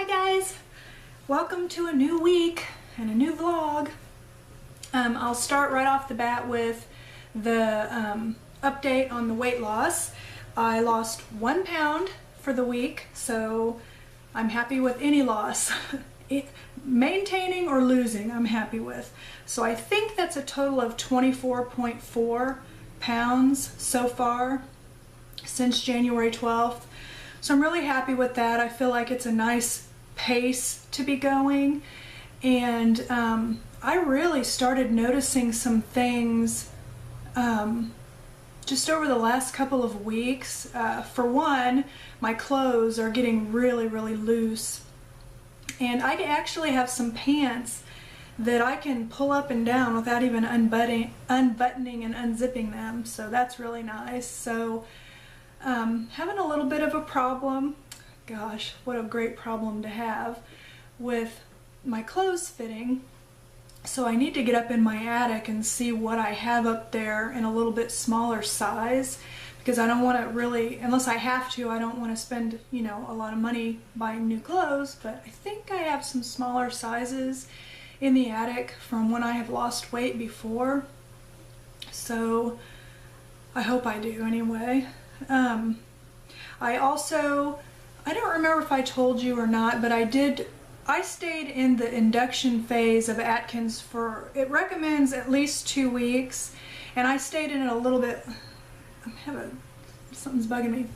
guys, welcome to a new week and a new vlog. I'll start right off the bat with the update on the weight loss. I lost 1 pound for the week, so I'm happy with any loss. Maintaining or losing, I'm happy with. So I think that's a total of 24.4 pounds so far since January 12th. So I'm really happy with that. I feel like it's a nice pace to be going, and I really started noticing some things just over the last couple of weeks. For one, my clothes are getting really loose, and I actually have some pants that I can pull up and down without even unbuttoning and unzipping them, so that's really nice. So having a little bit of a problem, gosh, what a great problem to have, with my clothes fitting. So I need to get up in my attic and see what I have up there in a little bit smaller size, because I don't want to really, unless I have to, I don't want to spend, you know, a lot of money buying new clothes. But I think I have some smaller sizes in the attic from when I have lost weight before, so I hope I do anyway. I don't remember if I told you or not, but I stayed in the induction phase of Atkins for, it recommends at least 2 weeks, and I stayed in it a little bit, something's bugging me.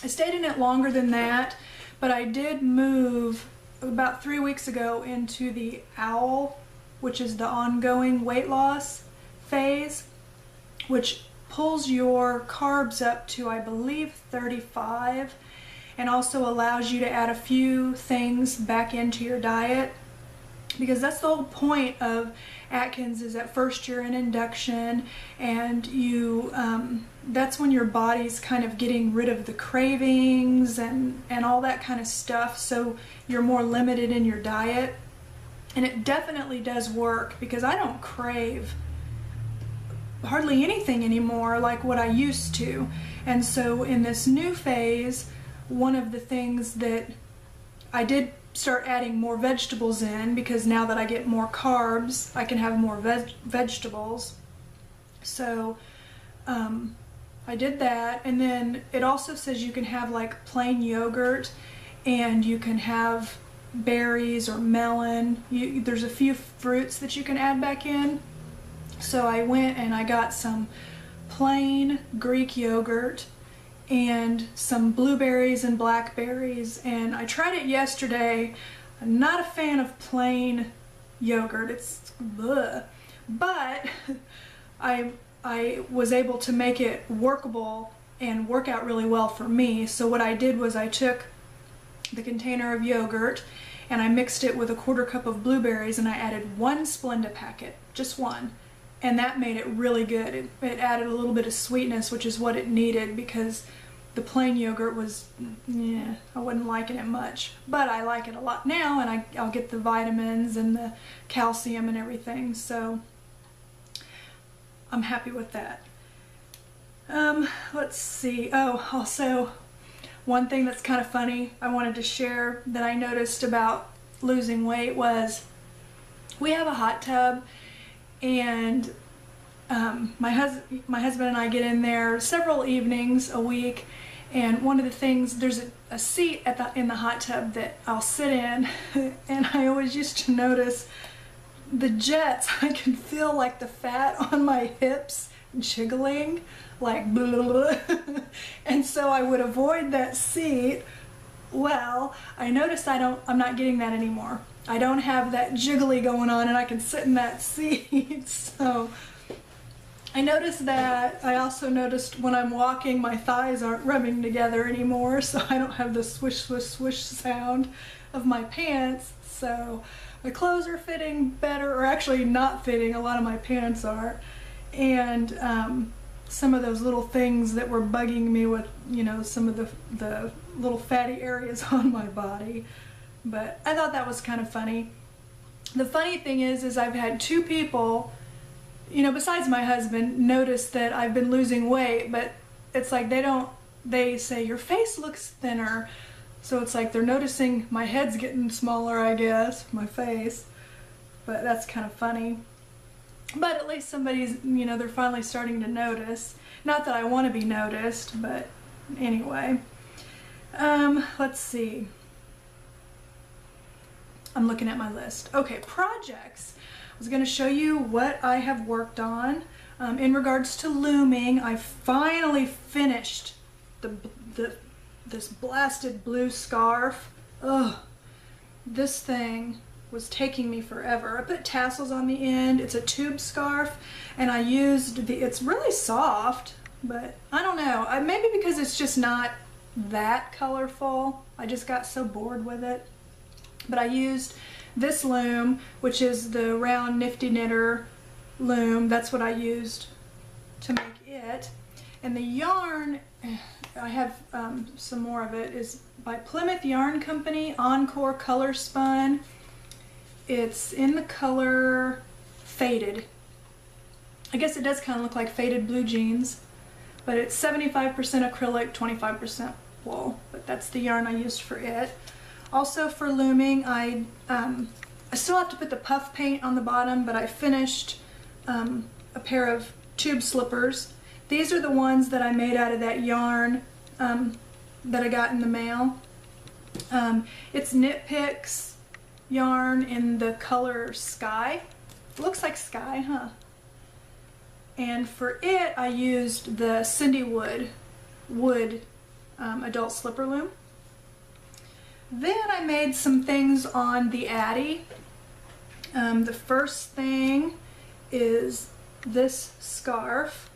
I stayed in it longer than that, but I did move about 3 weeks ago into the OWL, which is the ongoing weight loss phase, which pulls your carbs up to, I believe, 35, and also allows you to add a few things back into your diet, because that's the whole point of Atkins, is at first you're in induction, and you that's when your body's kind of getting rid of the cravings and all that kind of stuff, so you're more limited in your diet. And it definitely does work, because I don't crave hardly anything anymore like what I used to. And so in this new phase, one of the things that I did start adding more vegetables in, because now that I get more carbs, I can have more vegetables. So I did that, and then it also says you can have like plain yogurt, and you can have berries or melon. There's a few fruits that you can add back in. So I went and I got some plain Greek yogurt and some blueberries and blackberries, and I tried it yesterday. I'm not a fan of plain yogurt, it's bleh. But I was able to make it workable and work out really well for me. So what I did was I took the container of yogurt and I mixed it with a 1/4 cup of blueberries, and I added 1 Splenda packet, just one. And that made it really good. It added a little bit of sweetness, which is what it needed, because the plain yogurt was, yeah, I wasn't liking it much. But I like it a lot now, and I'll get the vitamins and the calcium and everything, so I'm happy with that. Let's see. Oh, also, one thing that's kind of funny I wanted to share that I noticed about losing weight was, we have a hot tub, and my husband and I get in there several evenings a week, and one of the things, there's a seat in the hot tub that I'll sit in, and I always used to notice the jets. I can feel like the fat on my hips jiggling, like blah, blah. And so I would avoid that seat. Well, I noticed I'm not getting that anymore. I don't have that jiggly going on, and I can sit in that seat. So I noticed that. I also noticed when I'm walking, my thighs aren't rubbing together anymore, so I don't have the swish swish swish sound of my pants. So my clothes are fitting better, or actually not fitting. A lot of my pants are. And some of those little things that were bugging me with, you know, some of the little fatty areas on my body. But I thought that was kind of funny. The funny thing is I've had 2 people, you know, besides my husband, notice that I've been losing weight, but it's like they say, your face looks thinner, So it's like they're noticing my head's getting smaller, I guess, my face. But that's kind of funny. But at least somebody's, you know, they're finally starting to notice. Not that I want to be noticed, but anyway. Let's see. I'm looking at my list. Okay, projects. I was going to show you what I have worked on. In regards to looming, I finally finished this blasted blue scarf. Ugh, this thing was taking me forever. I put tassels on the end. It's a tube scarf, and I used it's really soft, but I don't know. Maybe because it's just not that colorful. I just got so bored with it. But I used this loom, which is the round Nifty Knitter loom. That's what I used to make it. And the yarn, I have some more of it, is by Plymouth Yarn Company, Encore Color Spun. It's in the color Faded. I guess it does kind of look like faded blue jeans, but it's 75% acrylic, 25% wool. But that's the yarn I used for it. Also for looming, I still have to put the puff paint on the bottom, but I finished a pair of tube slippers. These are the ones that I made out of that yarn that I got in the mail. It's Knit Picks yarn in the color Sky. It looks like sky, huh? And for it, I used the Cindy Wood adult slipper loom. Then I made some things on the Addy. The first thing is this scarf,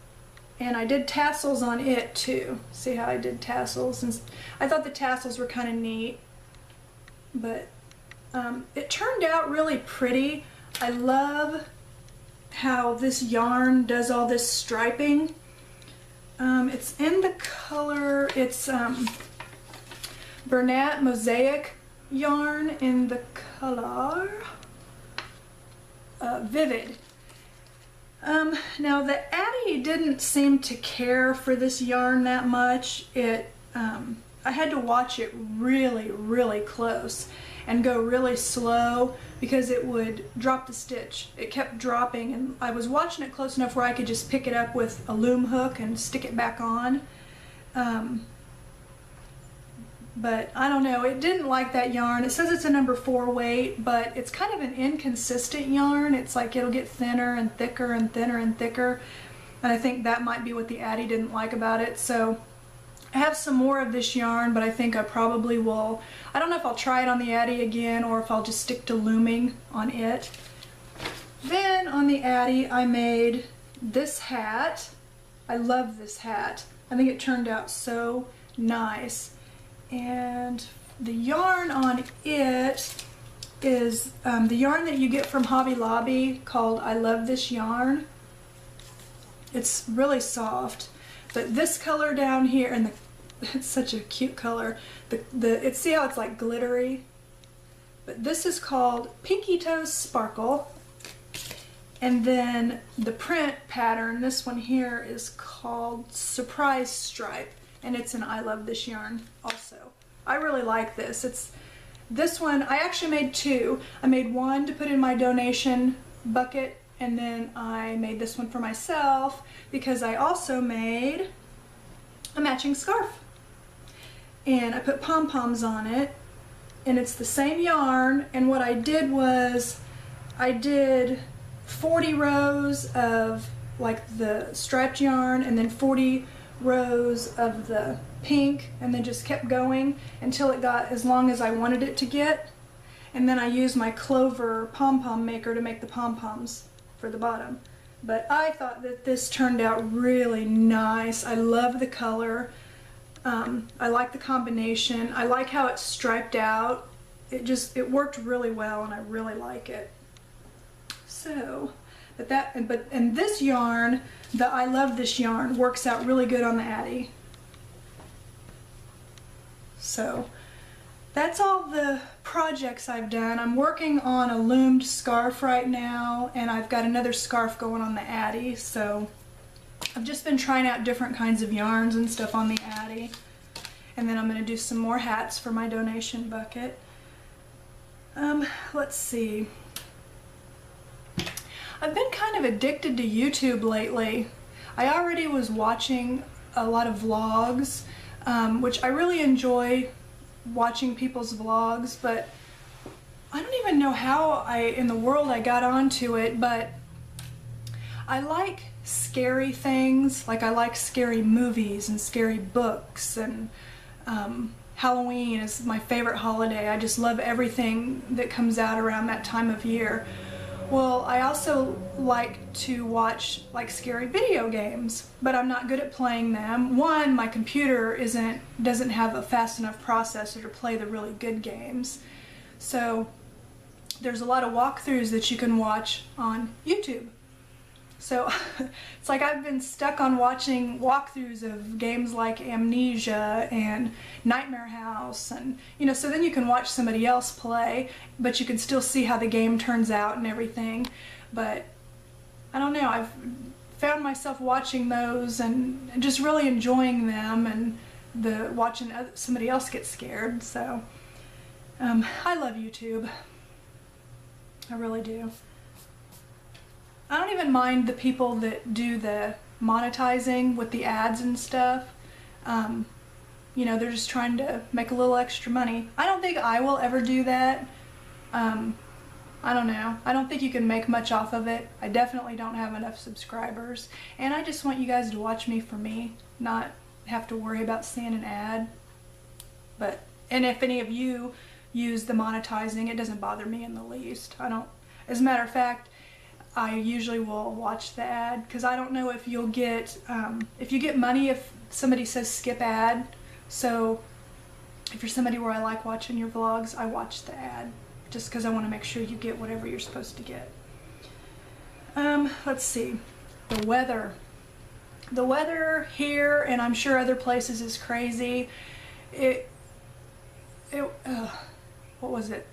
and I did tassels on it too. See how I did tassels? And I thought the tassels were kind of neat, but it turned out really pretty. I love how this yarn does all this striping. It's in the color, it's Bernat Mosaic yarn in the color Vivid. Now the Addy didn't seem to care for this yarn that much. I had to watch it really, really close and go really slow because it would drop the stitch. It kept dropping, and I was watching it close enough where I could just pick it up with a loom hook and stick it back on. But I don't know, it didn't like that yarn. It says it's a number 4 weight, but it's kind of an inconsistent yarn. It's like it'll get thinner and thicker and thinner and thicker. And I think that might be what the Addy didn't like about it. So I have some more of this yarn, but I think I probably will. I don't know if I'll try it on the Addy again or if I'll just stick to looming on it. Then on the Addy, I made this hat. I love this hat. I think it turned out so nice. And the yarn on it is the yarn that you get from Hobby Lobby called I Love This Yarn. It's really soft. But this color down here, and it's such a cute color. See how it's like glittery? But this is called Pinky Toes Sparkle. And then the print pattern, this one here, is called Surprise Stripe. And it's an I Love This Yarn also. I really like this. This one, I actually made 2. I made one to put in my donation bucket, and then I made this one for myself because I also made a matching scarf. And I put pom-poms on it, and it's the same yarn, and what I did was I did 40 rows of like the striped yarn and then 40 rows of the pink, and then just kept going until it got as long as I wanted it to get. And then I used my Clover pom-pom maker to make the pom-poms for the bottom. But I thought that this turned out really nice. I love the color. I like the combination. I like how it's striped out. It worked really well, and I really like it. So, and this yarn, the I Love This Yarn, works out really good on the Addy. So that's all the projects I've done. I'm working on a loomed scarf right now, and I've got another scarf going on the Addy. So I've just been trying out different kinds of yarns and stuff on the Addy. And then I'm going to do some more hats for my donation bucket. Let's see. I've been kind of addicted to YouTube lately. I already was watching a lot of vlogs, which I really enjoy watching people's vlogs, but I don't even know how in the world I got onto it, but I like scary things. Like I like scary movies and scary books, and Halloween is my favorite holiday. I just love everything that comes out around that time of year. Well, I also like to watch like scary video games, but I'm not good at playing them. One, my computer doesn't have a fast enough processor to play the really good games. So there's a lot of walkthroughs that you can watch on YouTube. So it's like I've been stuck on watching walkthroughs of games like Amnesia and Nightmare House, and so then you can watch somebody else play, but you can still see how the game turns out and everything. But I don't know, I've found myself watching those and just really enjoying them, and watching somebody else get scared. So I love YouTube. I really do. I don't even mind the people that do the monetizing with the ads and stuff. They're just trying to make a little extra money. I don't think I will ever do that. I don't know. I don't think you can make much off of it. I definitely don't have enough subscribers. And I just want you guys to watch me for me, not have to worry about seeing an ad. And if any of you use the monetizing, it doesn't bother me in the least. As a matter of fact, I usually will watch the ad, because I don't know if you'll get, if you get money if somebody says skip ad. So if you're somebody where I like watching your vlogs, I watch the ad, just because I want to make sure you get whatever you're supposed to get. Let's see, the weather. The weather here, and I'm sure other places, is crazy. What was it?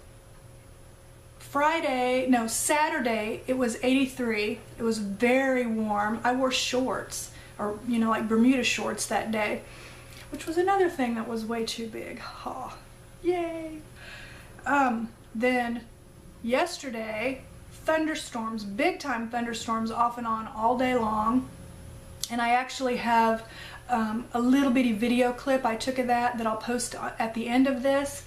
Saturday, it was 83. It was very warm. I wore shorts, or like Bermuda shorts that day, which was another thing that was way too big. Ha, yay. Then yesterday, thunderstorms, big time thunderstorms off and on all day long. And I actually have a little bitty video clip I took of that I'll post at the end of this.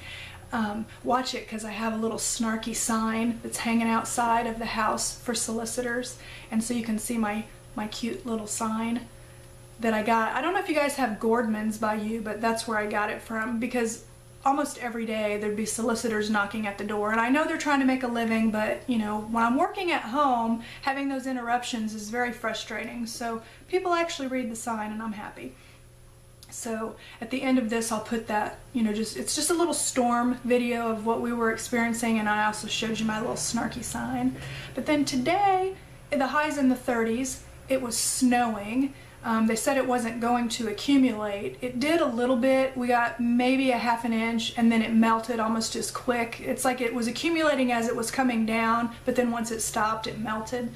Watch it, because I have a little snarky sign that's hanging outside of the house for solicitors, and so you can see my cute little sign that I got. I don't know if you guys have Gordmans by you, but that's where I got it from, because almost every day there'd be solicitors knocking at the door, and I know they're trying to make a living, but when I'm working at home, having those interruptions is very frustrating. So people actually read the sign, and I'm happy. So at the end of this, I'll put that, it's just a little storm video of what we were experiencing, and I also showed you my little snarky sign. But then today, the high's in the 30s. It was snowing. They said it wasn't going to accumulate. It did a little bit. We got maybe a ½ inch, and then it melted almost as quick. It's like it was accumulating as it was coming down, but then once it stopped, it melted.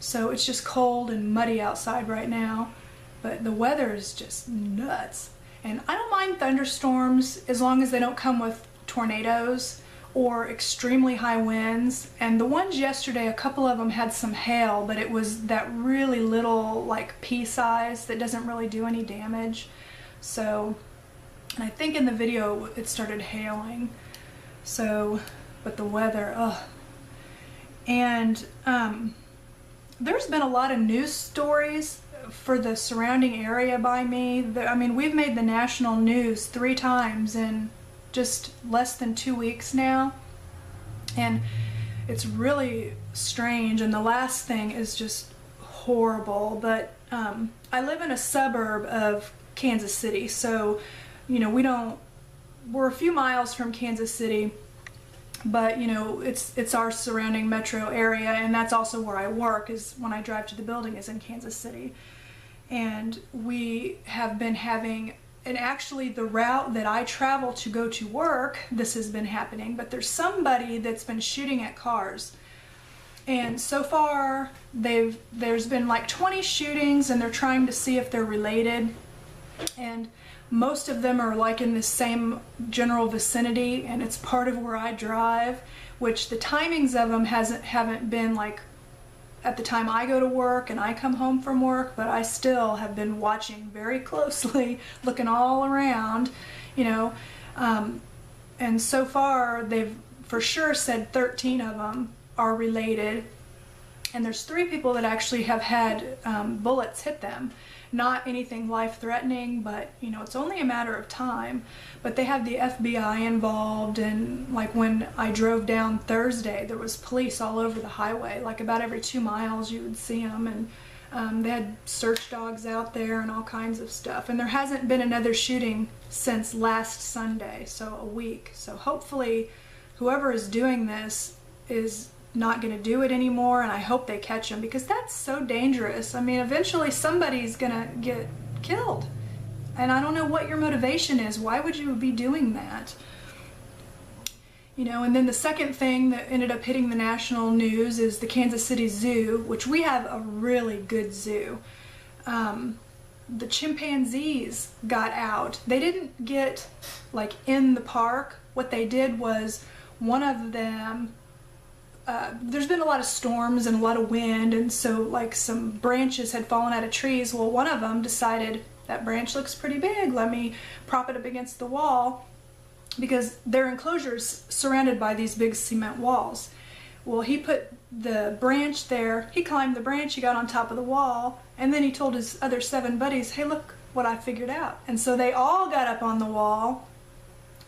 So it's just cold and muddy outside right now. But the weather is just nuts. And I don't mind thunderstorms as long as they don't come with tornadoes or extremely high winds. And the ones yesterday, a couple of them had some hail, but it was that really little, like, pea size that doesn't really do any damage. So, and I think in the video it started hailing. So, but the weather, ugh. And there's been a lot of news stories for the surrounding area by me. I mean, we've made the national news 3 times in just less than 2 weeks now, and it's really strange, and the last thing is just horrible. But I live in a suburb of Kansas City, so we're a few miles from Kansas City, but it's our surrounding metro area, and that's also where I work, is when I drive to the building is in Kansas City. And we have been having, and actually the route that I travel to go to work, this has been happening, but there's somebody that's been shooting at cars. And so far there's been like 20 shootings, and they're trying to see if they're related. And most of them are like in the same general vicinity, and it's part of where I drive, which the timings of them haven't been like at the time I go to work and I come home from work, but I still have been watching very closely, looking all around, you know, and so far they've for sure said 13 of them are related, and there's 3 people that actually have had bullets hit them. Not anything life-threatening, but you know, it's only a matter of time. But they have the FBI involved, and like when I drove down Thursday, there was police all over the highway. Like about every 2 miles you would see them, and they had search dogs out there and all kinds of stuff. And there hasn't been another shooting since last Sunday, so a week. So hopefully whoever is doing this is not going to do it anymore, and I hope they catch them, because that's so dangerous. I mean, eventually somebody's going to get killed, and I don't know what your motivation is. Why would you be doing that? You know, and then the second thing that ended up hitting the national news is the Kansas City Zoo, which we have a really good zoo. The chimpanzees got out. They didn't get like in the park. What they did was one of them, there's been a lot of storms and a lot of wind, and so like some branches had fallen out of trees. Well, one of them decided, that branch looks pretty big, let me prop it up against the wall, because their enclosure's surrounded by these big cement walls. Well, he put the branch there, he climbed the branch, he got on top of the wall, and then he told his other 7 buddies, hey, look what I figured out. And so they all got up on the wall,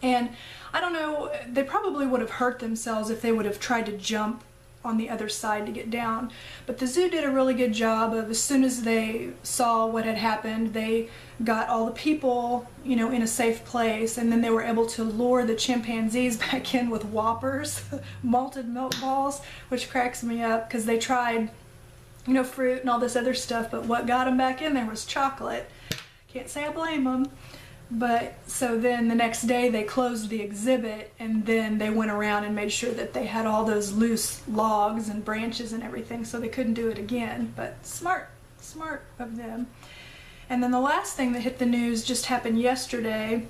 and I don't know, they probably would have hurt themselves if they would have tried to jump on the other side to get down. But the zoo did a really good job of, as soon as they saw what had happened, they got all the people, you know, in a safe place, and then they were able to lure the chimpanzees back in with Whoppers, malted milk balls, which cracks me up, because they tried, you know, fruit and all this other stuff, but what got them back in there was chocolate. Can't say I blame them. But so then the next day they closed the exhibit, and then they went around and made sure that they had all those loose logs and branches and everything, so they couldn't do it again. But smart of them. And then the last thing that hit the news just happened yesterday,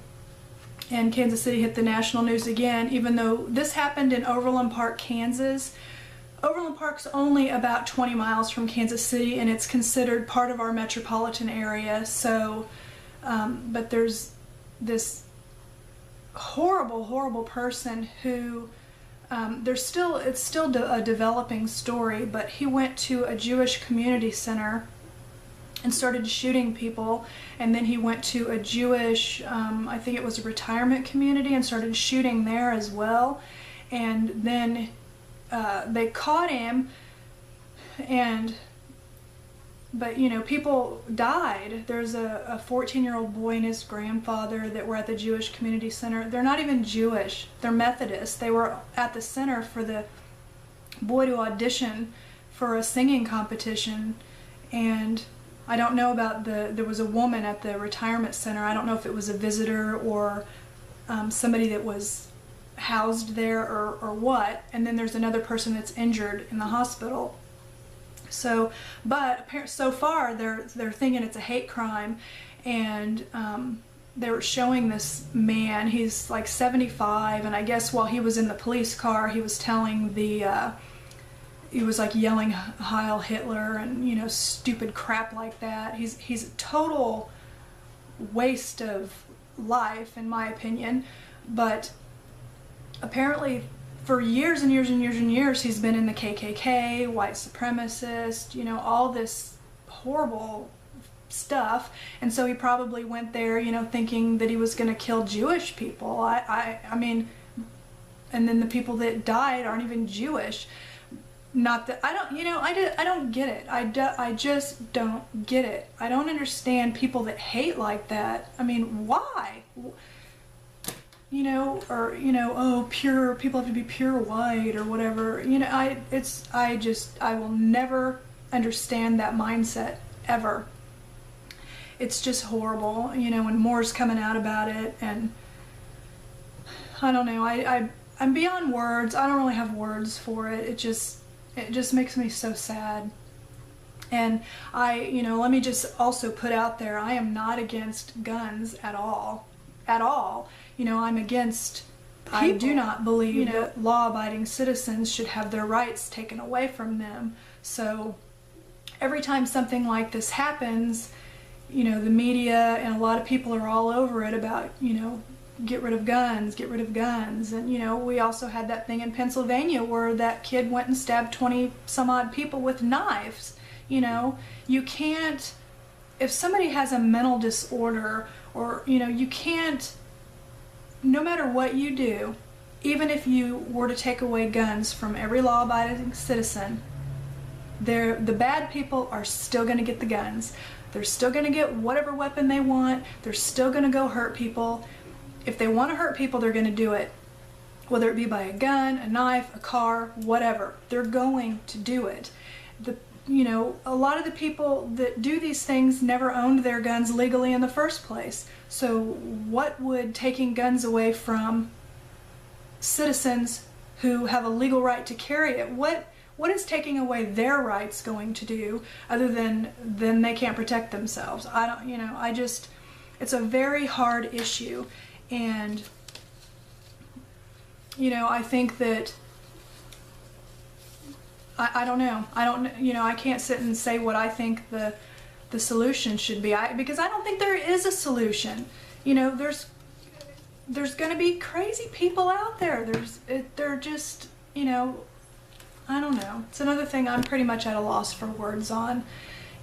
and Kansas City hit the national news again, even though this happened in Overland Park, Kansas. Overland Park's only about 20 miles from Kansas City, and it's considered part of our metropolitan area, so but there's this horrible person who, it's still a developing story, but he went to a Jewish community center and started shooting people, and then he went to a Jewish, I think it was a retirement community, and started shooting there as well. And then they caught him, but you know, people died. There's a 14-year-old boy and his grandfather that were at the Jewish community center. They're not even Jewish, they're Methodist. They were at the center for the boy to audition for a singing competition, and I don't know about there was a woman at the retirement center. I don't know if it was a visitor or somebody that was housed there or what, and then there's another person that's injured in the hospital. So, but so far they're thinking it's a hate crime, and they were showing this man. He's like 75, and I guess while he was in the police car, he was telling he was like yelling Heil Hitler and, you know, stupid crap like that. He's a total waste of life, in my opinion. But apparently, for years and years and years and years, he's been in the KKK, white supremacist, you know, all this horrible stuff. And so he probably went there, you know, thinking that he was going to kill Jewish people. I mean, and then the people that died aren't even Jewish. Not that, I don't get it. I just don't get it. I don't understand people that hate like that. I mean, why? You know, or, you know, oh, pure, people have to be pure white or whatever. You know, I will never understand that mindset, ever. It's just horrible, you know, and more's coming out about it, and I don't know, I'm beyond words. I don't really have words for it. It just makes me so sad. And let me just also put out there, I am not against guns at all. At all. I'm against people. I do not believe that law-abiding citizens should have their rights taken away from them. So every time something like this happens, the media and a lot of people are all over it about, get rid of guns, get rid of guns. And, we also had that thing in Pennsylvania where that kid went and stabbed 20 some odd people with knives. You can't, if somebody has a mental disorder or, you can't, no matter what you do, even if you were to take away guns from every law-abiding citizen, the bad people are still going to get the guns. They're still going to get whatever weapon they want. They're still going to go hurt people. If they want to hurt people, they're going to do it. Whether it be by a gun, a knife, a car, whatever. They're going to do it. A lot of the people that do these things never owned their guns legally in the first place. So what would taking guns away from citizens who have a legal right to carry it, what is taking away their rights going to do other than they can't protect themselves? It's a very hard issue. And, I think that I don't know. I can't sit and say what I think the solution should be. Because I don't think there is a solution. There's going to be crazy people out there. They're just, I don't know. It's another thing I'm pretty much at a loss for words on.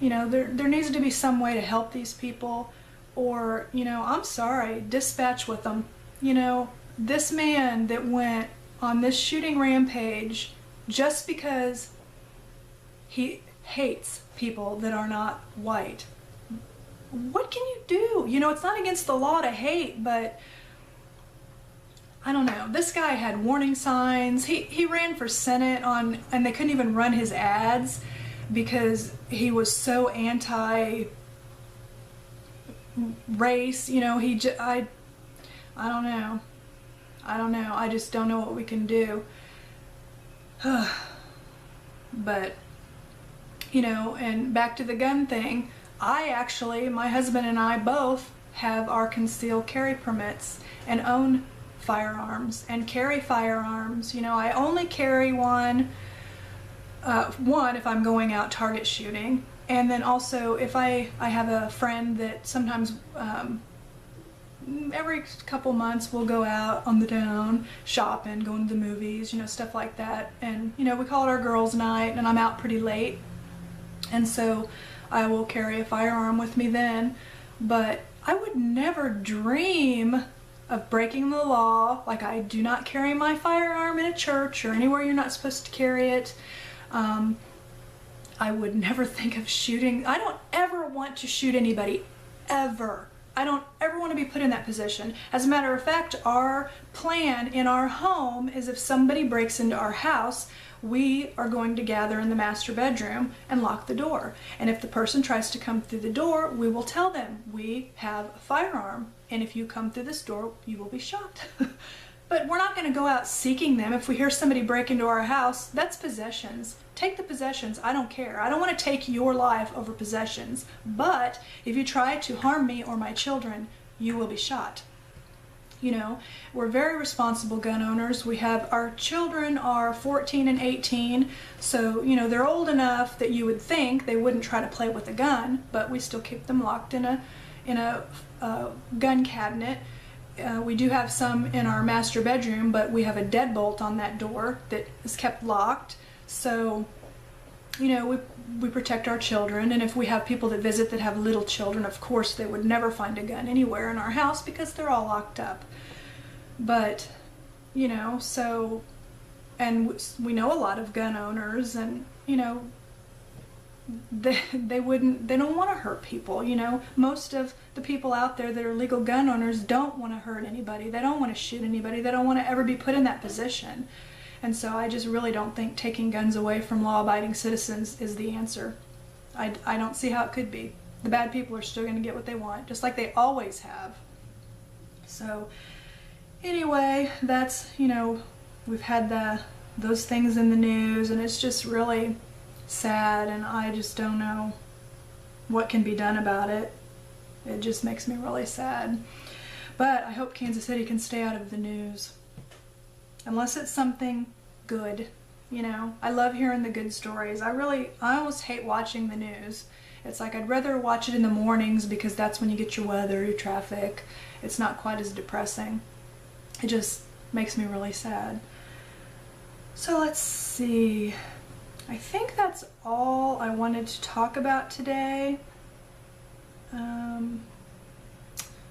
There needs to be some way to help these people, or, I'm sorry, dispatch with them. This man that went on this shooting rampage just because he hates people that are not white. What can you do? It's not against the law to hate, but I don't know. This guy had warning signs. He ran for Senate and they couldn't even run his ads because he was so anti-race. I don't know. I just don't know what we can do. But, and back to the gun thing, my husband and I both have our concealed carry permits and own firearms and carry firearms. I only carry one if I'm going out target shooting, and then also if I have a friend that sometimes every couple months we'll go out on the town shopping, going to the movies, stuff like that. And we call it our girls' night, and I'm out pretty late, and so I will carry a firearm with me then. But I would never dream of breaking the law. Like, I do not carry my firearm in a church or anywhere you're not supposed to carry it. I would never think of shooting. I don't ever want to shoot anybody, ever. I don't ever want to be put in that position. As a matter of fact, our plan in our home is if somebody breaks into our house, we are going to gather in the master bedroom and lock the door. And if the person tries to come through the door, we will tell them we have a firearm, and if you come through this door, you will be shot. But we're not going to go out seeking them. If we hear somebody break into our house, that's possessions. Take the possessions. I don't care. I don't want to take your life over possessions. But if you try to harm me or my children, you will be shot. We're very responsible gun owners. Our children are 14 and 18, so, they're old enough that you would think they wouldn't try to play with a gun, but we still keep them locked in a gun cabinet. We do have some in our master bedroom, but we have a deadbolt on that door that is kept locked. So, we protect our children, and if we have people that visit that have little children, of course they would never find a gun anywhere in our house because they're all locked up. But, so, and we know a lot of gun owners, and, they don't want to hurt people. Most of the people out there that are legal gun owners don't want to hurt anybody. They don't want to shoot anybody. They don't want to ever be put in that position. And so I just really don't think taking guns away from law-abiding citizens is the answer. I don't see how it could be. The bad people are still going to get what they want, just like they always have. So anyway, that's, we've had those things in the news, and it's just really, sad, and I just don't know what can be done about it. It just makes me really sad. But I hope Kansas City can stay out of the news. Unless it's something good, you know. I love hearing the good stories. I almost hate watching the news. It's like I'd rather watch it in the mornings because that's when you get your weather, your traffic. It's not quite as depressing. It just makes me really sad. So let's see. I think that's all I wanted to talk about today.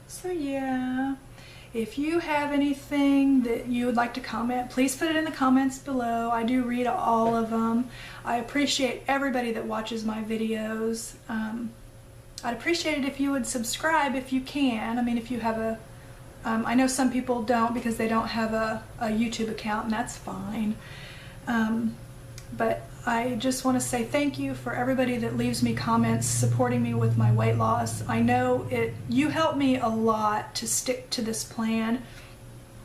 So yeah, if you have anything that you would like to comment, please put it in the comments below. I do read all of them. I appreciate everybody that watches my videos. I'd appreciate it if you would subscribe if you can. I mean, if you have a, I know some people don't because they don't have a YouTube account, and that's fine. But I just want to say thank you for everybody that leaves me comments supporting me with my weight loss. I know you helped me a lot to stick to this plan,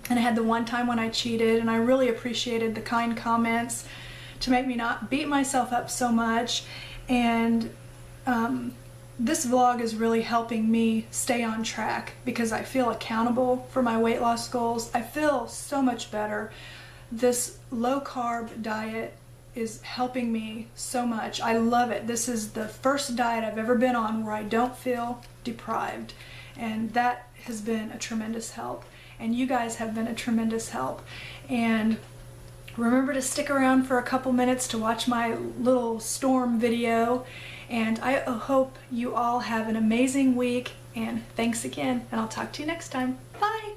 and I had the one time when I cheated, and I really appreciated the kind comments to make me not beat myself up so much. And this vlog is really helping me stay on track because I feel accountable for my weight loss goals. I feel so much better. This low carb diet is helping me so much. I love it. This is the first diet I've ever been on where I don't feel deprived, and that has been a tremendous help, and you guys have been a tremendous help. And remember to stick around for a couple minutes to watch my little storm video, and I hope you all have an amazing week, and thanks again, and I'll talk to you next time. Bye!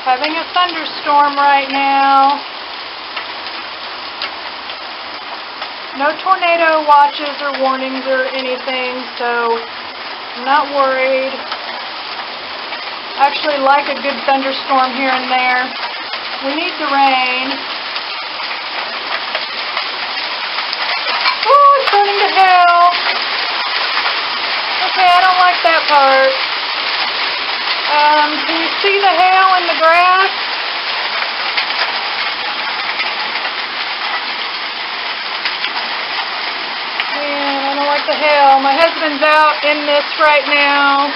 Having a thunderstorm right now. No tornado watches or warnings or anything, so I'm not worried. I actually like a good thunderstorm here and there. We need the rain. Oh, it's turning to hell. Okay, I don't like that part. Can you see the hail in the grass? Man, I don't like the hail. My husband's out in this right now.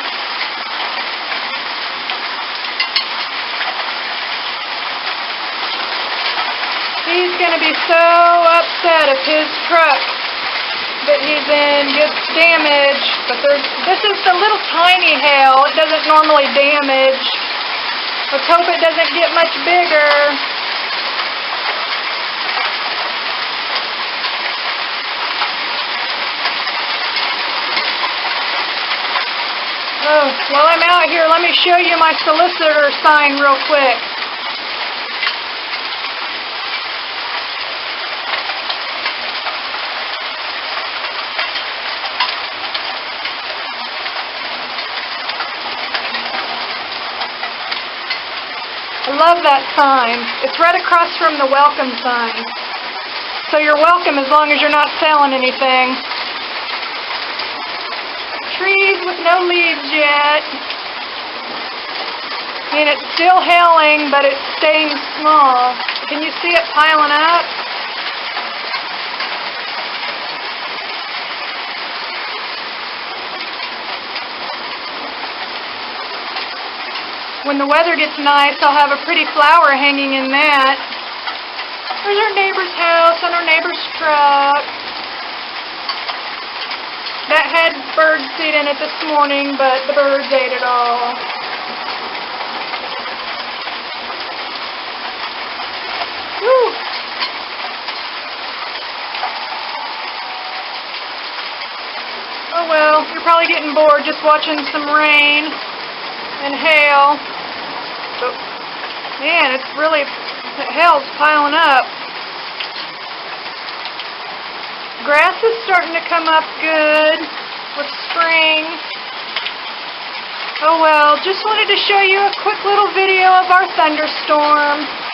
He's going to be so upset if his truck that he's in gets damaged, but this is the little tiny hail. It doesn't normally damage. Let's hope it doesn't get much bigger. Oh, while I'm out here, let me show you my solicitor sign real quick. I love that sign. It's right across from the welcome sign. So you're welcome as long as you're not selling anything. Trees with no leaves yet. I mean, it's still hailing, but it's staying small. Can you see it piling up? When the weather gets nice, I'll have a pretty flower hanging in that. There's our neighbor's house and our neighbor's truck. That had bird seed in it this morning, but the birds ate it all. Woo! Oh well, you're probably getting bored just watching some rain and hail. But man, it's really, the hail's piling up. Grass is starting to come up good with spring. Oh well, just wanted to show you a quick little video of our thunderstorm.